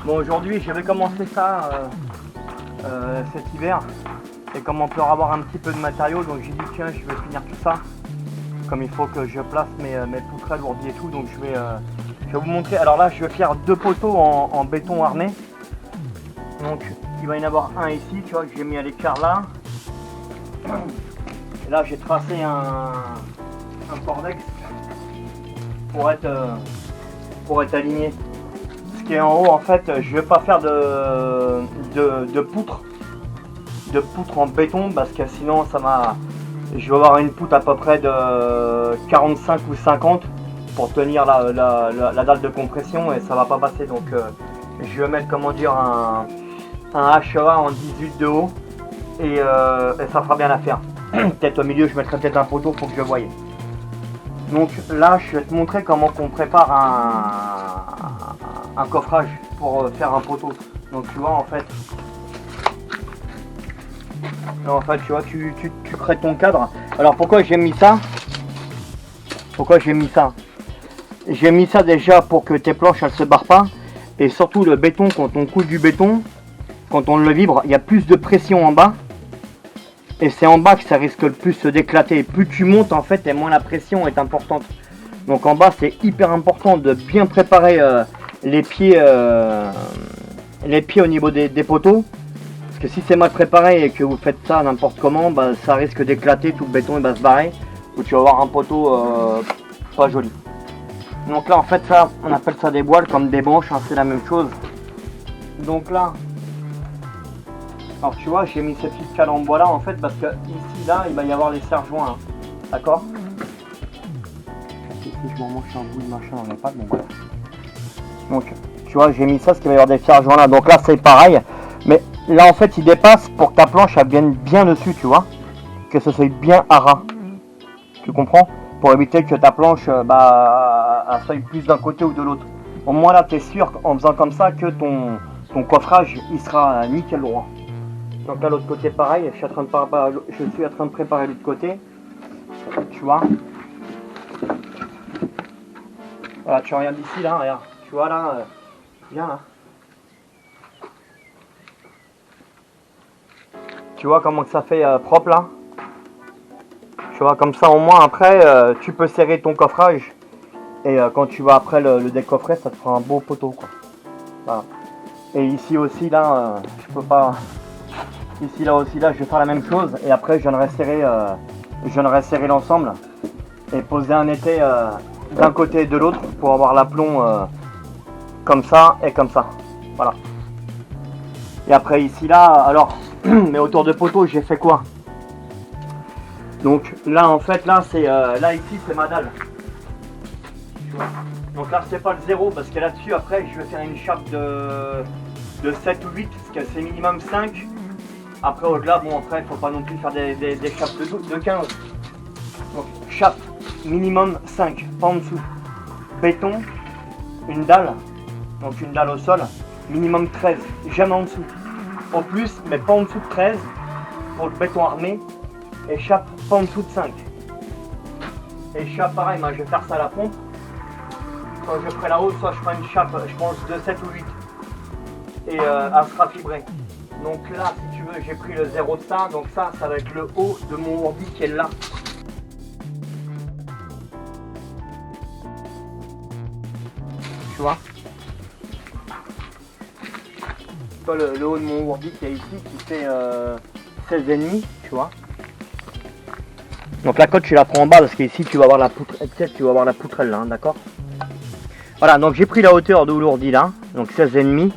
Bon, aujourd'hui j'avais commencé ça cet hiver, et comme on peut avoir un petit peu de matériaux, donc j'ai dit tiens, je vais finir tout ça. Comme il faut que je place mes poutrelles ourdies et tout, donc je vais vous montrer. Alors là, je vais faire deux poteaux en béton armé. Donc il va y en avoir un ici, tu vois, que j'ai mis à l'écart là. Et là, j'ai tracé un cordex pour être aligné. Ce qui est en haut, en fait, je vais pas faire de poutre en béton, parce que sinon ça m'a. Je vais avoir une poutre à peu près de 45 ou 50 pour tenir la dalle de compression, et ça va pas passer. Donc je vais mettre, comment dire, un HEA en 18 de haut, et ça fera bien l'affaire. Peut-être au milieu je mettrai peut-être un poteau pour que je voie. Donc là je vais te montrer comment on prépare un coffrage pour faire un poteau. Donc tu vois, en fait tu vois, tu crées ton cadre. Alors pourquoi j'ai mis ça? J'ai mis ça déjà pour que tes planches elles se barrent pas, et surtout le béton, quand on coule du béton, quand on le vibre, il y a plus de pression en bas, et c'est en bas que ça risque le plus d'éclater. Plus tu montes, en fait, et moins la pression est importante. Donc en bas, c'est hyper important de bien préparer les pieds au niveau des poteaux. Parce que si c'est mal préparé et que vous faites ça n'importe comment, bah, ça risque d'éclater, tout le béton il va se barrer, ou tu vas avoir un poteau pas joli. Donc là, en fait, ça, on appelle ça des voiles, comme des branches, hein, c'est la même chose. Donc là, alors tu vois, j'ai mis cette petite cale en bois là, en fait, parce que ici, là, il va y avoir les serre-joints, hein. D'accord? Si je m'en mange un bout de machin, on n'est pas, bon voilà. Donc, tu vois, j'ai mis ça, parce qu'il va y avoir des serre-joints là. Donc là, c'est pareil, mais là, en fait, il dépasse pour que ta planche, elle vienne bien dessus, tu vois, que ce soit bien à ras. Tu comprends? Pour éviter que ta planche, elle soit plus d'un côté ou de l'autre. Au moins là, tu es sûr, en faisant comme ça, que ton coffrage, il sera nickel droit. Donc là, l'autre côté, pareil, je suis en train de préparer l'autre côté. Tu vois? Voilà, tu regardes ici, là, regarde. Tu vois, là, viens, là. Tu vois comment que ça fait propre, là? Tu vois, comme ça, au moins, après, tu peux serrer ton coffrage. Et quand tu vas après le décoffrer, ça te fera un beau poteau, quoi. Voilà. Et ici aussi, là, je peux pas... Ici, là aussi, là, je vais faire la même chose. Et après, je viendrai serrer l'ensemble. Et poser un étai d'un côté et de l'autre pour avoir l'aplomb comme ça et comme ça. Voilà. Et après, ici, là, alors, mais autour de poteau, j'ai fait quoi? Donc là, en fait, là, c'est là, ici, c'est ma dalle. Tu vois. Donc là, c'est pas le 0, parce que là-dessus, après, je vais faire une chape de 7 ou 8, parce que c'est minimum 5. Après, au-delà, bon, après, il faut pas non plus faire des chapes de 15. Donc, chape minimum 5, pas en dessous. Béton, une dalle, donc une dalle au sol, minimum 13, jamais en dessous. Au plus, mais pas en dessous de 13 pour le béton armé, et chape pas en dessous de 5. Et chape, pareil, moi je vais faire ça à la pompe. Quand je ferai la haute, soit je ferai une chape, je pense, de 7 ou 8, et elle sera fibrée. Donc là, si tu veux, j'ai pris le 0 de ça, donc ça va être le haut de mon ourdi qui est là. Tu vois, le haut de mon ourdi qui est ici, qui fait 16,5, tu vois. Donc la cote, tu la prends en bas, parce qu'ici tu vas avoir la poutrelle là, hein, d'accord. Voilà, donc j'ai pris la hauteur de l'ourdi là, donc 16,5,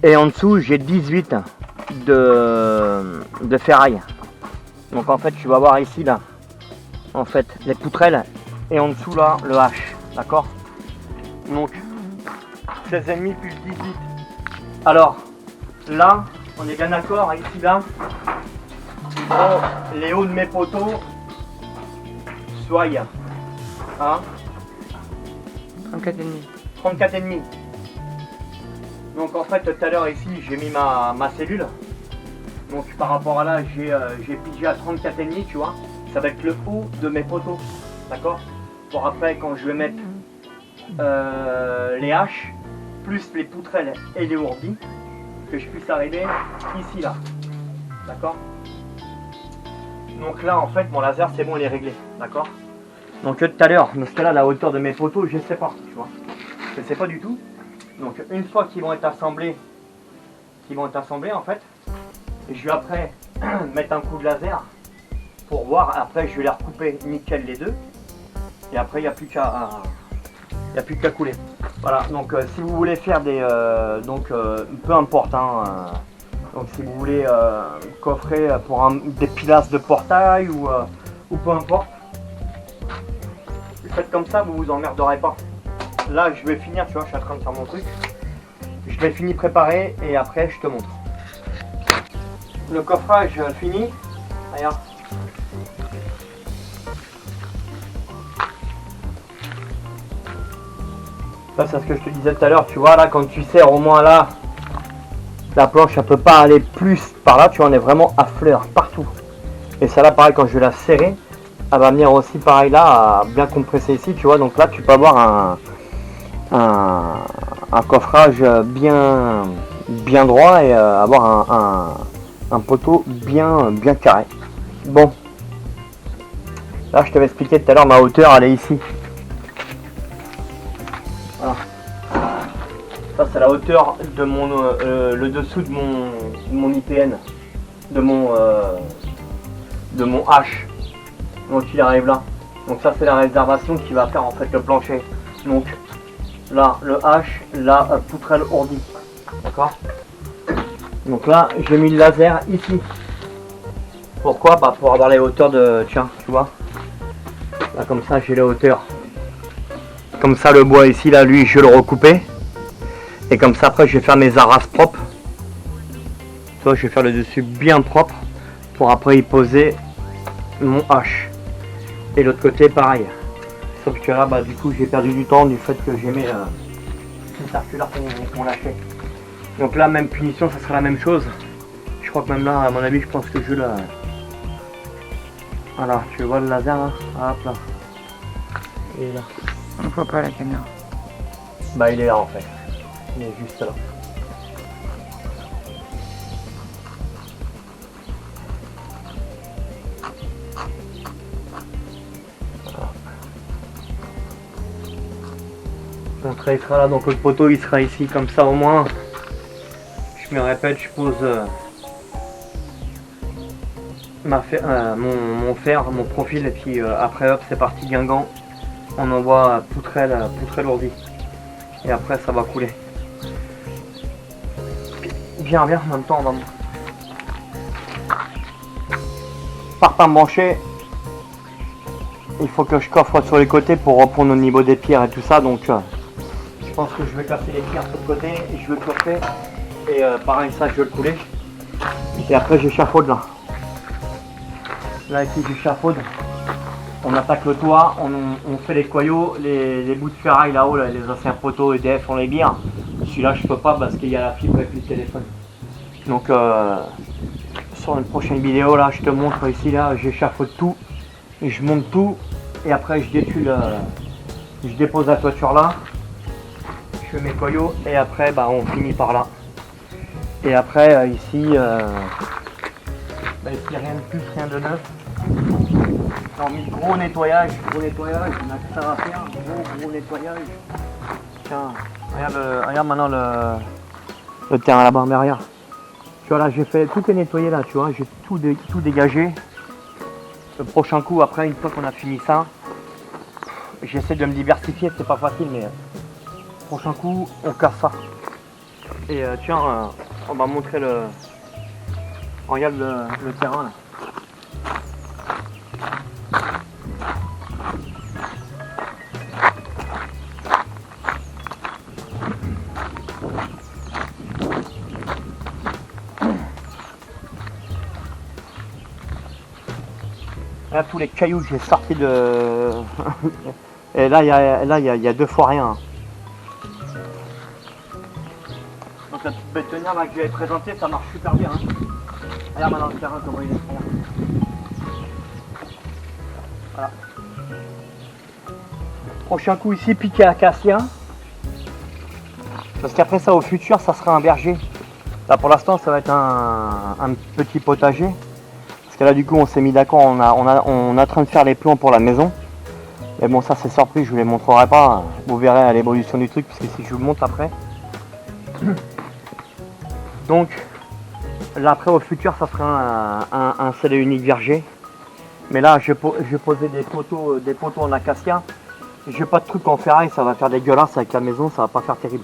et en dessous j'ai 18 de ferraille. Donc en fait tu vas voir ici là, en fait les poutrelles, et en dessous là le H, d'accord. Donc 16,5 plus 18. Alors là, on est bien d'accord, ici là, les hauts de mes poteaux soient hein, 34,5. Donc en fait tout à l'heure ici j'ai mis ma cellule. Donc par rapport à là j'ai pigé à 34,5, tu vois. Ça va être le haut de mes poteaux. D'accord. Pour après quand je vais mettre les haches, plus les poutrelles et les ourdis, que je puisse arriver ici là. D'accord? Donc là en fait mon laser c'est bon, il est réglé. D'accord? Donc tout à l'heure, parce que là la hauteur de mes poteaux je sais pas, tu vois. Je sais pas du tout. Donc une fois qu'ils vont être assemblés en fait, je vais après mettre un coup de laser pour voir, après je vais les recouper nickel les deux. Et après il n'y a plus qu'à couler. Voilà, donc si vous voulez faire des peu importe hein, donc si vous voulez coffrer pour des pilasses de portail ou peu importe, faites comme ça, vous vous emmerderez pas. Là je vais finir, tu vois, je suis en train de faire mon truc. Je vais finir préparer et après je te montre. Le coffrage fini. Regarde. Ça c'est ce que je te disais tout à l'heure, tu vois là quand tu serres au moins là, la planche elle peut pas aller plus par là, tu vois, on est vraiment à fleur partout. Et ça là pareil quand je vais la serrer, elle va venir aussi pareil là, à bien compresser ici, tu vois, donc là tu peux avoir un coffrage bien droit et avoir un poteau bien carré. Bon, là je t'avais expliqué tout à l'heure, ma hauteur elle est ici. Voilà. Ça c'est la hauteur de mon le dessous de mon IPN, de mon H. Donc il arrive là. Donc ça c'est la réservation qui va faire en fait le plancher. Donc là le H, la poutrelle ourdie. D'accord? Donc là j'ai mis le laser ici. Pourquoi? Bah pour avoir les hauteurs de. Tiens, tu vois. Là comme ça j'ai les hauteurs. Comme ça le bois ici là lui je vais le recouper. Et comme ça après je vais faire mes arrases propres. Tu vois, je vais faire le dessus bien propre pour après y poser mon H. Et l'autre côté pareil. Sauf que là bah du coup j'ai perdu du temps du fait que j'ai mis une circulaire qu'on lâchait. Donc là même punition ça sera la même chose. Je crois que même là à mon avis je pense que je la. Voilà, tu vois le laser là? Hop là. Il est là. On ne voit pas la caméra. Bah il est là en fait. Il est juste là. Donc il sera là, donc le poteau il sera ici comme ça au moins. Je me répète, je pose mon fer, mon profil et puis après hop c'est parti Guingamp. On envoie poutrelle ourdie. Et après ça va couler. Viens, en même temps on va partant branché. Il faut que je coffre sur les côtés pour reprendre au niveau des pierres et tout ça, donc je pense que je vais casser les pierres sur le côté et je vais coffrer et pareil ça je vais le couler et après j'échafaude là ici j'échafaude, on attaque le toit, on fait les coyaux, les bouts de ferraille là-haut, là, les anciens poteaux EDF on les vire. Celui-là je peux pas parce qu'il y a la fibre avec le téléphone. Donc sur une prochaine vidéo là je te montre ici là, j'échafaude tout et je monte tout et après je détule, je dépose la toiture là, je fais mes coyaux et après bah on finit par là. Et après ici ici rien de plus, rien de neuf. J'ai mis gros nettoyage, on a que ça à faire, gros nettoyage. Tiens, regarde maintenant le terrain là-bas, mais regarde. Tu vois là, j'ai fait tout est nettoyé là, tu vois, j'ai tout dégagé. Le prochain coup, après, une fois qu'on a fini ça, j'essaie de me diversifier, c'est pas facile, mais prochain coup, on casse ça. Et tiens, on va montrer le. Regarde le terrain là. Là, tous les cailloux que j'ai sortis de. Et là, il y a 2 fois rien. Donc la petite bétonnière là, que j'avais présentée, ça marche super bien. Hein. Regarde maintenant le terrain comment il est. Regarde. Voilà. Prochain coup ici, piqué à acacia. Parce qu'après ça, au futur, ça sera un verger. Là, pour l'instant, ça va être un petit potager. Parce que là, du coup, on s'est mis d'accord, on est en train de faire les plans pour la maison. Mais bon, ça, c'est surpris, je vous les montrerai pas. Vous verrez à l'évolution du truc, parce que si je vous le montre après. Donc, là, après, au futur, ça sera un seul et unique verger. Mais là, je vais poser des poteaux en acacia. J'ai pas de truc en ferraille, ça va faire dégueulasse avec la maison, ça va pas faire terrible.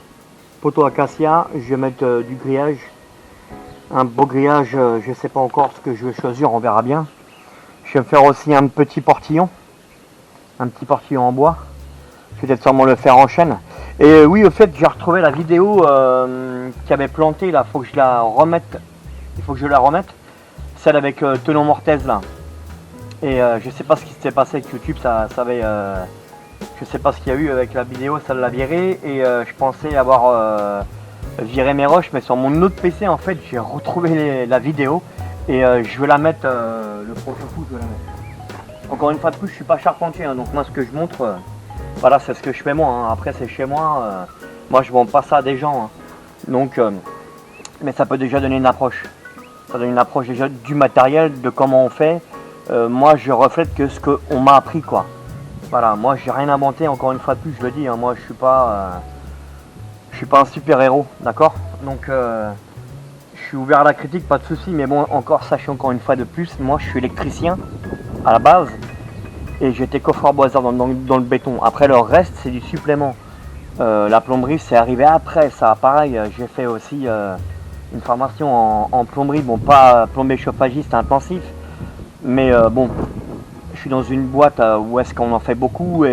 Poteau acacia, je vais mettre du grillage. Un beau grillage, je sais pas encore ce que je vais choisir, on verra bien. Je vais me faire aussi un petit portillon. Un petit portillon en bois. Je vais peut-être sûrement le faire en chaîne. Et oui, au fait, j'ai retrouvé la vidéo qui avait planté là, faut que je la remette. Il faut que je la remette. Celle avec Tenon Mortez là. Et je sais pas ce qui s'est passé avec YouTube, ça avait. Je sais pas ce qu'il y a eu avec la vidéo, ça l'a viré. Et je pensais avoir viré mes rushs, mais sur mon autre PC en fait, j'ai retrouvé la vidéo. Et je vais la mettre, le prochain coup, je vais la mettre. Encore une fois de plus, je suis pas charpentier, hein, donc moi ce que je montre, voilà, c'est ce que je fais moi. Hein. Après, c'est chez moi. Moi, je vends pas ça à des gens. Hein. Donc, mais ça peut déjà donner une approche. Ça donne une approche déjà du matériel, de comment on fait. Moi, je reflète que ce qu'on m'a appris, quoi. Voilà, moi, j'ai rien inventé. Encore une fois de plus, je le dis. Hein, moi, je suis pas un super héros, d'accord. Donc, je suis ouvert à la critique, pas de souci. Mais bon, encore, sachez encore une fois de plus, moi, je suis électricien à la base. Et j'étais coffreur-boiseur dans le béton. Après, le reste, c'est du supplément. La plomberie, c'est arrivé après. Ça, pareil, j'ai fait aussi une formation en plomberie. Bon, pas plombier chauffagiste intensif. Mais bon, je suis dans une boîte où est-ce qu'on en fait beaucoup. Et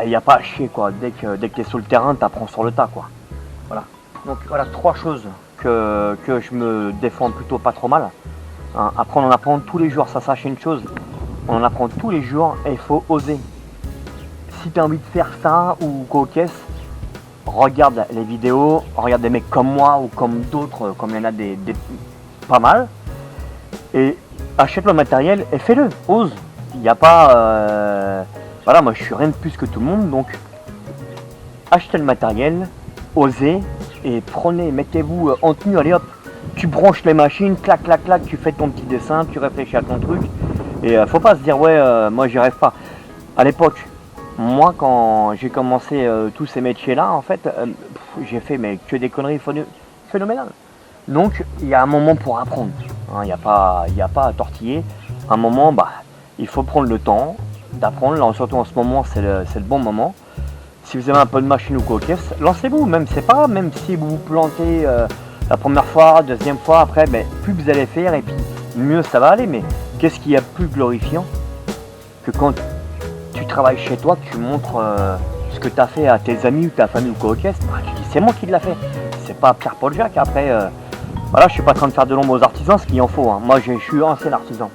il n'y a pas à chier, quoi. Dès que tu es sur le terrain, tu apprends sur le tas, quoi. Voilà. Donc, voilà, 3 choses que je me défends plutôt pas trop mal. Hein. Après, on en apprend tous les jours. Ça, sachez une chose. On en apprend tous les jours et il faut oser. Si tu as envie de faire ça ou cocasse, regarde les vidéos, regarde des mecs comme moi ou comme d'autres, comme il y en a des pas mal, et achète le matériel et fais-le, ose. Il n'y a pas... Voilà, moi je suis rien de plus que tout le monde, donc achetez le matériel, osez, et prenez, mettez-vous en tenue, allez hop, tu branches les machines, clac, clac, clac, tu fais ton petit dessin, tu réfléchis à ton truc. Et faut pas se dire ouais moi j'y rêve pas. À l'époque, moi quand j'ai commencé tous ces métiers là en fait, j'ai fait mais que des conneries phénoménales. Donc il y a un moment pour apprendre. Il n'y a pas à tortiller. Un moment il faut prendre le temps d'apprendre. Là surtout en ce moment c'est le bon moment. Si vous avez un peu de machine ou quoi caisse, lancez-vous, même c'est pas grave, même si vous vous plantez la première fois, deuxième fois, après plus vous allez faire et puis mieux ça va aller. Mais qu'est-ce qu'il y a de plus glorifiant que quand tu travailles chez toi, que tu montres ce que tu as fait à tes amis ou ta famille ou quoi tu dis c'est moi qui l'ai fait, c'est pas Pierre Paul Jacques. Après, voilà, je suis pas en train de faire de l'ombre aux artisans, ce qu'il en faut. Hein. Moi, je suis ancien artisan.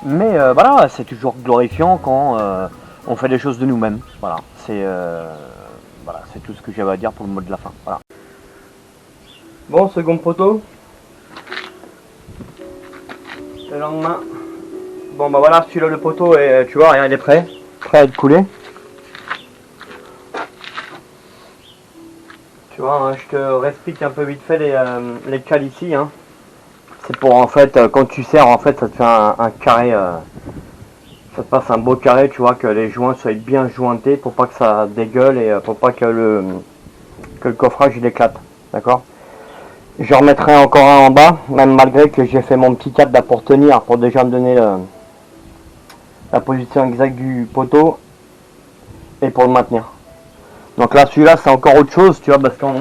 Mais voilà, c'est toujours glorifiant quand on fait des choses de nous-mêmes. Voilà, c'est tout ce que j'avais à dire pour le mot de la fin. Voilà. Bon, second poteau. Le lendemain. Bon voilà, celui-là le poteau et tu vois, rien, il est prêt à être coulé. Tu vois, hein, je te réexplique un peu vite fait les cales ici. Hein. C'est pour en fait, quand tu serres, en fait, ça te fait un carré. Ça te passe un beau carré, tu vois, que les joints soient bien jointés pour pas que ça dégueule et pour pas que le coffrage il éclate. D'accord? Je remettrai encore un en bas, même malgré que j'ai fait mon petit cadre là pour tenir, pour déjà me donner la position exacte du poteau et pour le maintenir. Donc là celui-là c'est encore autre chose, tu vois, parce qu'on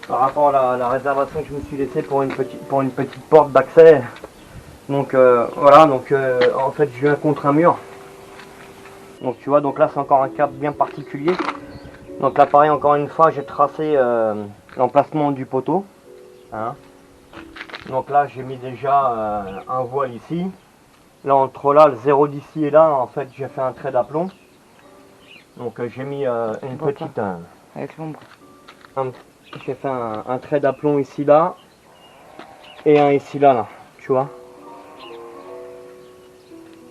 par rapport à la réservation que je me suis laissée pour une petite porte d'accès. Donc voilà, donc en fait je viens contre un mur. Donc tu vois, donc là c'est encore un cadre bien particulier. Donc là pareil, encore une fois j'ai tracé l'emplacement du poteau. Hein. Donc là j'ai mis déjà un voile ici. Là entre là, le 0 d'ici et là, en fait j'ai fait un trait d'aplomb. Donc j'ai mis une petite... avec l'ombre. J'ai fait un trait d'aplomb ici là. Et un ici là, tu vois.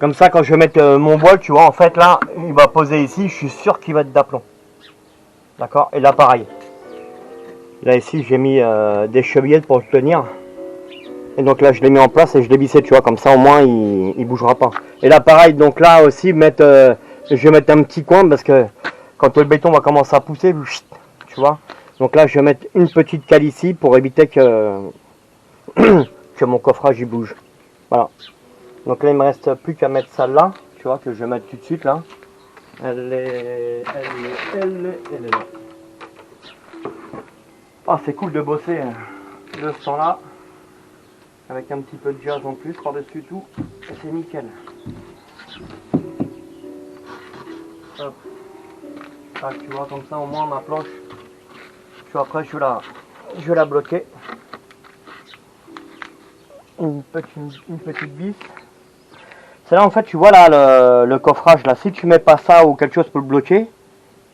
Comme ça, quand je vais mettre mon bol, tu vois, en fait, là, il va poser ici, je suis sûr qu'il va être d'aplomb. D'accord? Et là, pareil. Là, ici, j'ai mis des chevillettes pour le tenir. Et donc là, je l'ai mis en place et je l'ai vissé, tu vois, comme ça, au moins, il bougera pas. Et là, pareil, donc là aussi, je vais mettre un petit coin parce que quand le béton va commencer à pousser, tu vois. Donc là, je vais mettre une petite cale ici pour éviter que, que mon coffrage il bouge. Voilà. Donc là, il me reste plus qu'à mettre ça là, tu vois, que je vais mettre tout de suite là. Elle est là. Ah, c'est cool de bosser de ce temps-là. Avec un petit peu de jazz en plus par-dessus tout. Et c'est nickel. Hop. Tac, tu vois, comme ça, au moins, ma planche, tu vois, après, je vais la bloquer. Une petite vis. C'est là, en fait, tu vois, là, le coffrage, là, si tu mets pas ça ou quelque chose pour le bloquer,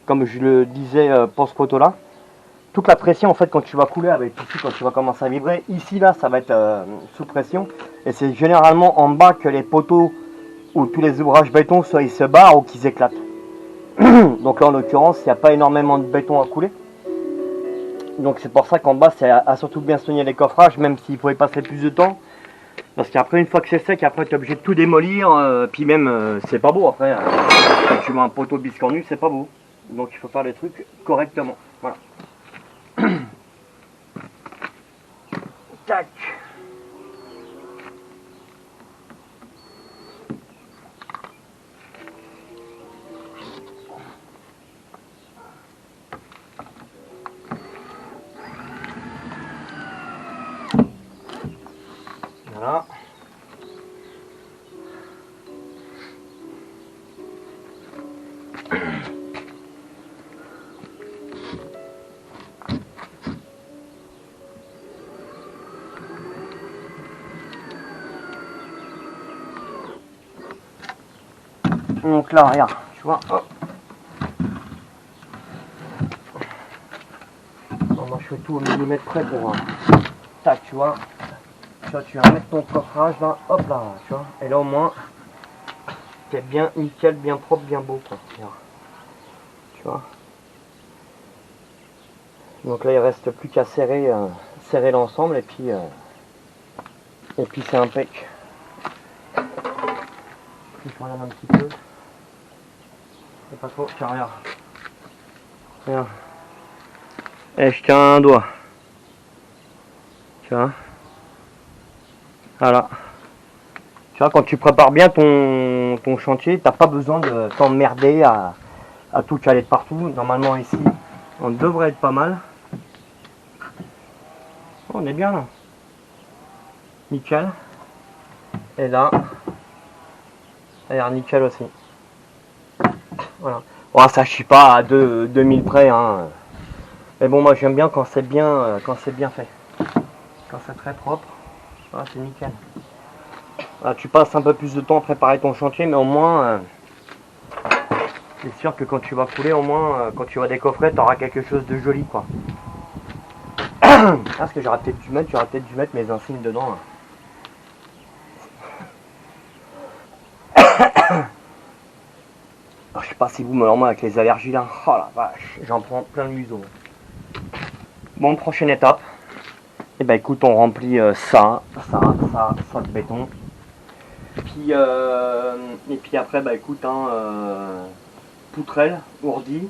comme je le disais pour ce poteau-là, toute la pression, en fait, quand tu vas couler avec ici, quand tu vas commencer à vibrer, ici, là, ça va être sous pression. Et c'est généralement en bas que les poteaux ou tous les ouvrages béton, soit ils se barrent ou qu'ils éclatent. Donc là, en l'occurrence, il n'y a pas énormément de béton à couler. Donc c'est pour ça qu'en bas, c'est à surtout bien soigner les coffrages, même s'il faut y passer plus de temps. Parce qu'après, une fois que c'est sec, après, tu es obligé de tout démolir. Puis même, c'est pas beau après. Quand tu mets un poteau biscornu, c'est pas beau. Donc il faut faire les trucs correctement. Voilà. Tac. Voilà. Donc là, regarde, tu vois. Hop. Bon, moi, je fais tout au millimètre près pour. Tac, tu vois. Tu vas mettre ton coffrage là, hop là, tu vois. Et là, au moins, c'est bien nickel, bien propre, bien beau, quoi. Regarde. Tu vois. Donc là, il reste plus qu'à serrer, serrer l'ensemble et puis c'est impec. Je regarde un petit peu. C'est pas trop. Tiens, regarde. Regarde. Et je tiens un doigt. Tu vois. Voilà. Tu vois, quand tu prépares bien ton chantier, t'as pas besoin de t'emmerder à tout caler de partout. Normalement ici, on devrait être pas mal. Oh, on est bien là. Nickel. Et là, regarde, nickel aussi. Voilà. Bon, ça chie pas à 2000 près, hein. Mais bon, moi j'aime bien quand c'est bien fait. Quand c'est très propre, voilà, c'est nickel. Voilà, tu passes un peu plus de temps à préparer ton chantier, mais au moins, c'est sûr que quand tu vas couler, au moins, quand tu vas décoffrer, tu auras quelque chose de joli, quoi. Parce que j'aurais peut-être dû mettre mes insignes dedans. Là. Je sais pas si vous me l'en avec les allergies là. Oh la vache, j'en prends plein le museau. Bon, prochaine étape. Et ben écoute, on remplit ça de béton. Et puis après, bah écoute, poutrelle, ourdi.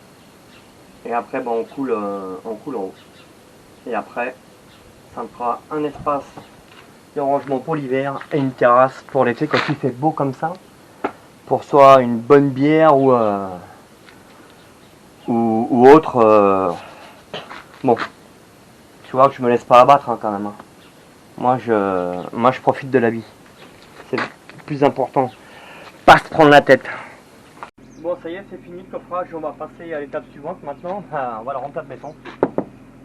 Et après, bah, on coule en haut. Et après, ça me fera un espace de rangement pour l'hiver et une terrasse pour l'été quand il fait beau comme ça. Pour soit une bonne bière ou autre. Bon, tu vois que je me laisse pas abattre hein, quand même. Hein. Moi je profite de la vie. C'est le plus important. Pas se prendre la tête. Bon, ça y est, c'est fini le coffrage. On va passer à l'étape suivante maintenant. On va le remplir de béton.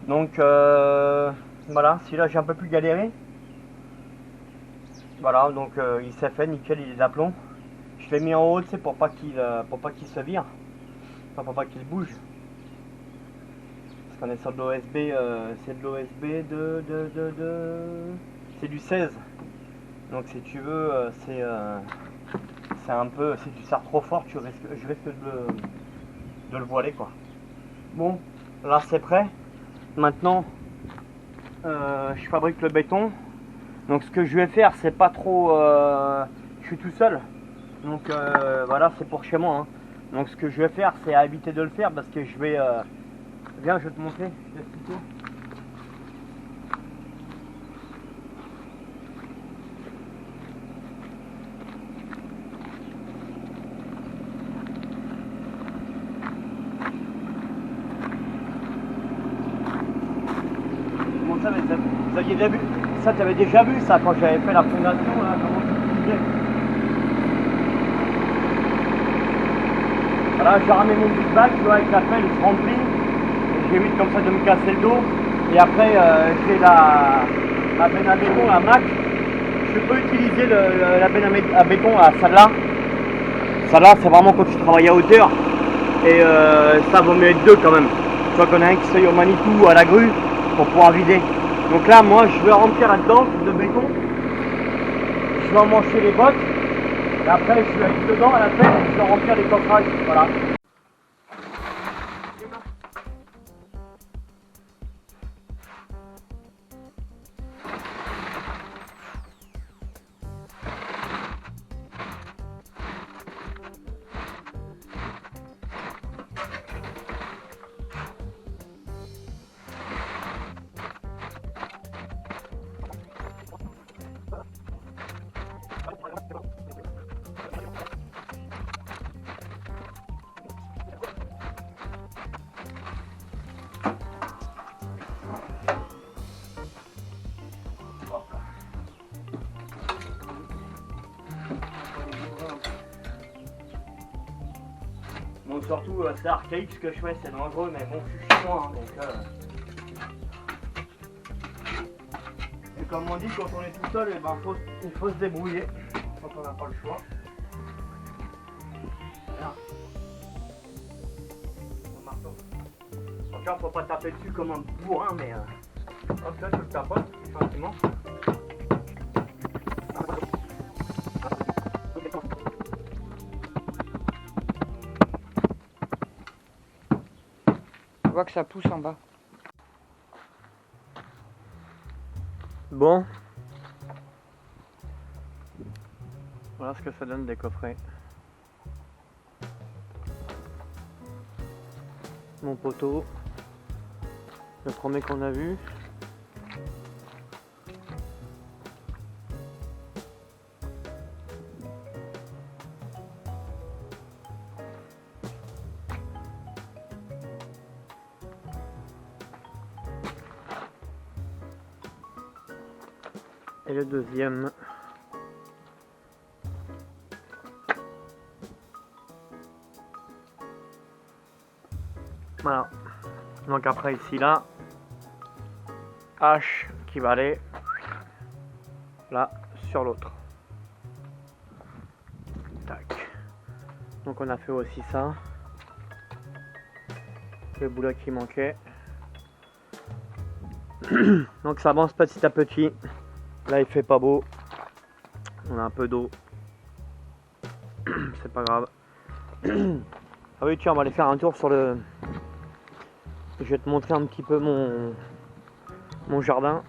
Donc voilà, si là j'ai un peu plus galéré. Voilà, donc il s'est fait, nickel, il est d'aplomb. Je l'ai mis en haut, c'est pour pas qu'il se vire. Enfin, pour pas qu'il bouge. Parce qu'on est sur de l'OSB, c'est de l'OSB c'est du 16. Donc si tu veux, c'est un peu, si tu serres trop fort, je risque de le voiler quoi. Bon, là c'est prêt. Maintenant, je fabrique le béton. Donc ce que je vais faire, c'est pas trop, je suis tout seul. Donc voilà, c'est pour chez moi. Hein. Donc ce que je vais faire, c'est à éviter de le faire parce que je vais, viens, je vais te montrer, je vais t'expliquer. Ça, vous aviez déjà vu, ça tu avais déjà vu ça quand j'avais fait la fondation là, comment tu disais. Voilà, j'ai ramené mon big bag, tu vois, avec la pelle, il se remplit, et j'évite comme ça de me casser le dos, et après j'ai la benne à béton, la Mac, je peux utiliser la benne à béton, à celle-là c'est vraiment quand tu travailles à hauteur, et ça vaut mieux être deux quand même, tu vois qu'on a un qui soit au Manitou à la grue, pour pouvoir vider. Donc là moi je vais remplir là-dedans de béton, je vais emmancher les bottes et après je vais aller dedans à la tête et je vais remplir les coffrages. Voilà. Bon, surtout c'est archaïque ce que je fais, c'est dangereux, mais bon, je suis chez moi, hein, donc et comme on dit, quand on est tout seul, eh ben, il faut se débrouiller quand on n'a pas le choix. Voilà. Mon marteau. Encore, faut pas taper dessus comme un bourrin, mais hop là, tu le tapotes gentiment. On voit que ça pousse en bas. Bon, voilà ce que ça donne des coffrets. Mon poteau, le premier qu'on a vu. Et le deuxième. Voilà. Donc après ici là, H qui va aller là sur l'autre. Tac. Donc on a fait aussi ça. Le boulot qui manquait. Donc ça avance petit à petit. Là il fait pas beau, on a un peu d'eau, c'est pas grave. Ah oui tiens, on va aller faire un tour sur le... Je vais te montrer un petit peu mon jardin.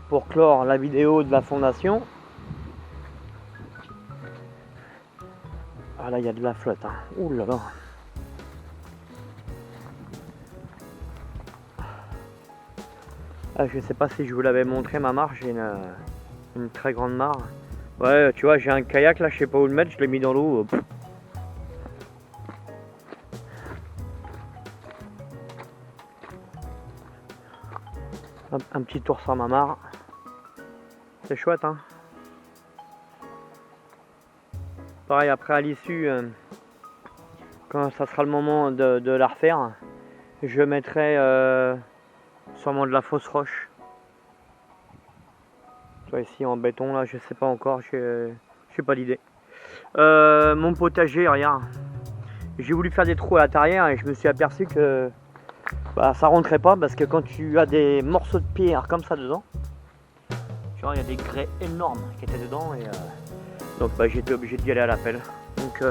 Pour clore la vidéo de la fondation. Ah là il y a de la flotte, hein. Ouh là là. Ah, je sais pas si je vous l'avais montré ma mare, j'ai une très grande mare. Ouais, tu vois, j'ai un kayak là, je sais pas où le mettre, je l'ai mis dans l'eau. Un petit tour sur ma mare. C'est chouette, hein. Pareil, après à l'issue, quand ça sera le moment de la refaire, je mettrai sûrement de la fausse roche. Soit ici en béton là, je sais pas encore, je sais pas l'idée. Mon potager, regarde. J'ai voulu faire des trous à l'intérieur et je me suis aperçu que bah, ça rentrait pas parce que quand tu as des morceaux de pierre comme ça dedans, Tu vois, il y a des grès énormes qui étaient dedans et donc bah, j'étais obligé d'y aller à la pelle. Donc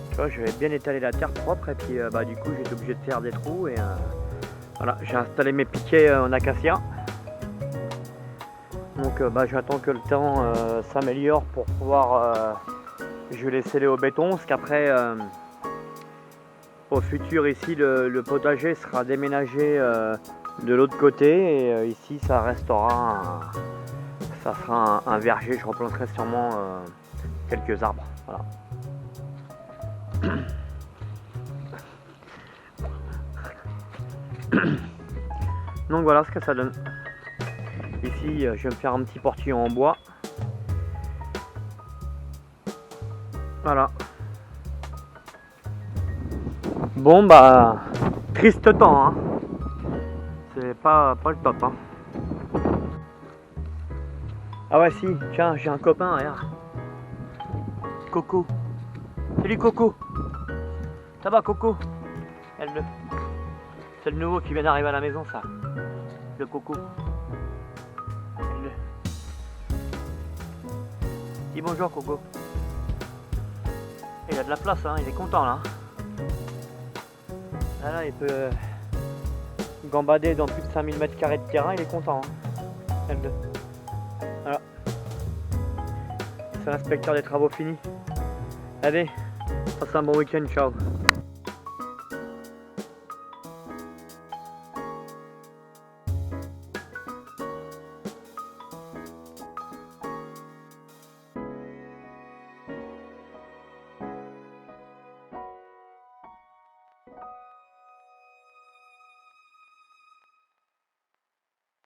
tu vois, je vais bien étaler la terre propre et puis bah, du coup j'étais obligé de faire des trous et voilà, j'ai installé mes piquets en acacia. Donc bah, j'attends que le temps s'améliore pour pouvoir je vais les sceller au béton, parce qu'après au futur ici le potager sera déménagé de l'autre côté et ici ça restera ça sera un verger. Je replanterai sûrement quelques arbres. Voilà. Donc voilà ce que ça donne. Ici je vais me faire un petit portillon en bois. Voilà. Bon bah triste temps hein. C'est pas le top hein. Ah ouais si, tiens j'ai un copain regarde. Coco. Salut Coco. Ça va Coco? C'est le nouveau qui vient d'arriver à la maison ça. Le Coco. Dis bonjour Coco. Il a de la place hein, il est content là. Là il peut gambader dans plus de 5000 m² de terrain, il est content hein. Voilà. C'est l'inspecteur des travaux finis. Allez, passe un bon week-end, ciao.